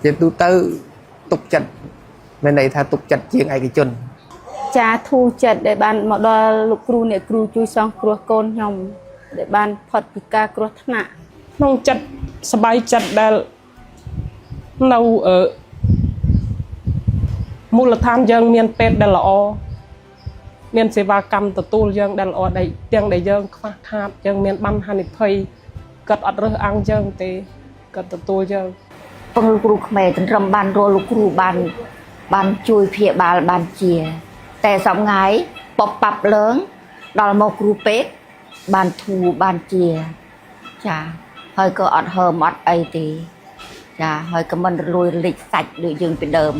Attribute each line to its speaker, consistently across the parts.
Speaker 1: ជាទូទៅទុកចិត្តមានន័យថាទុកចិត្តជាងឯកជន
Speaker 2: ចាធូរចិត្តដែលបានមកដល់លោកគ្រូអ្នកគ្រូជួយសង្គ្រោះកូនខ្ញុំដែលបានផុតពីការគ្រោះថ្នាក់
Speaker 3: ក្នុងចិត្តសบายចិត្តដែលនៅមូលដ្ឋានយើងមានពេទ្យដែលល្អមានសេវាកម្មទទួលយើងដែលល្អដែលទាំងដែលយើងខ្វះខាតយើងមានបានហានិភ័យគាត់អត់រើសអើងយើងទេគាត់ទទួលយើង
Speaker 4: ពងលោកគ្រូខ្មែរត្រឹមបានរកលោកគ្រូបានជួយព្យាបាលបានជាតែសំងាយពបប៉ាប់លើងដល់មកគ្រូពេទ្យបានធូរបានជាចាហើយក៏អត់ហើមអត់អីទេចាហើយក៏មិនរលួយរលិចសាច់ដូចយើងពីដើម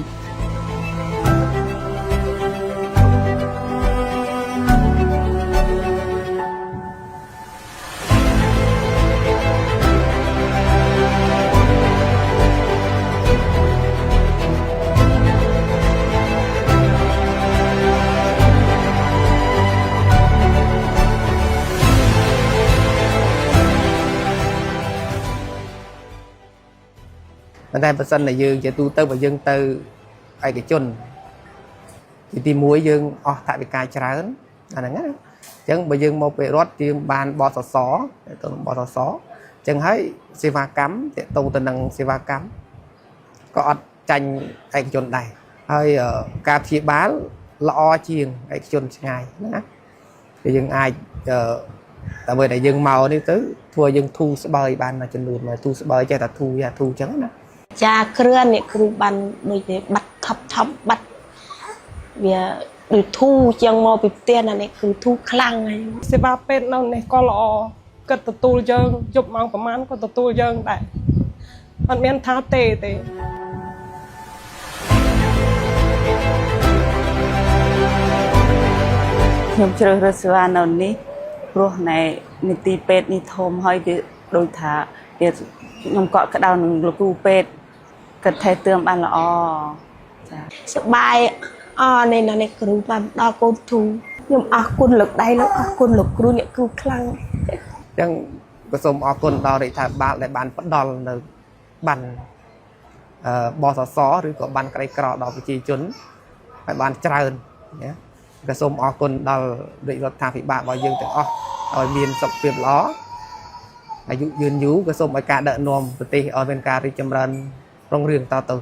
Speaker 1: តែបើសិនតែយើងជាទូទៅបើយើងទៅឯកជនទី1យើងអស់ថវិកាច្រើនអាហ្នឹងណាអញ្ចឹងបើយើងមកពេលរដ្ឋយើងបានបសសទៅបសសអញ្ចឹងហើយសេវាកម្មតទៅទៅនឹងសេវាកម្មក៏អត់ចាញ់ឯកជនដែរហើយការព្យាបាលល្អជាងឯកជនឆ្ងាយណាគឺយើងអាចដើម្បីតែយើងមកនេះទៅធ្វើយើងធូរស្បើយបានមួយចំនួនមកធូរស្បើយចេះតែធូរយ៉ាធូរអញ្ចឹងណា
Speaker 3: ចាគ្រឿនអ្នកគ្រូបានដូចវាបាត់ថប់បាត់វាដូចធូរជាងមកពីផ្ទះណានេះគឺធូរខ្លាំងហើយសេវាពេទ្យនៅនេះក៏ល្អគាត់ទទួលយើងយប់ម៉ោងប្រហែលក៏ទទួលយើងដែរអត់មានថាទេ
Speaker 5: ខ្ញុំជ្រើសរើសសេវានៅនេះព្រោះណែនីតិពេទ្យនេះធំហើយវាដូចថាវាខ្ញុំកក់ក្ដៅនឹងលោកគ្រូពេទ្យគាត់ថែទាំបានល្អចា
Speaker 3: សប្បាយអនេះណានេះគ្រូបានដល់កូនធូខ្ញុំអរគុណលោកដៃលោកអរគុណលោកគ្រូអ្នកគ្រូខ្លាំង
Speaker 1: អញ្ចឹងក៏សូមអរគុណដល់រដ្ឋាភិបាលដែលបានផ្ដល់នៅបានបសសឬក៏បានក្រីក្រដល់ប្រជាជនហើយបានច្រើនណាក៏សូមអរគុណដល់រដ្ឋាភិបាលរបស់យើងទាំងអស់ឲ្យមានសុខភាពល្អអាយុយឺនយូរក៏សូមឲ្យការដឹកនាំប្រទេសឲ្យមានការរីកចម្រើនរុងរឿងតទៅ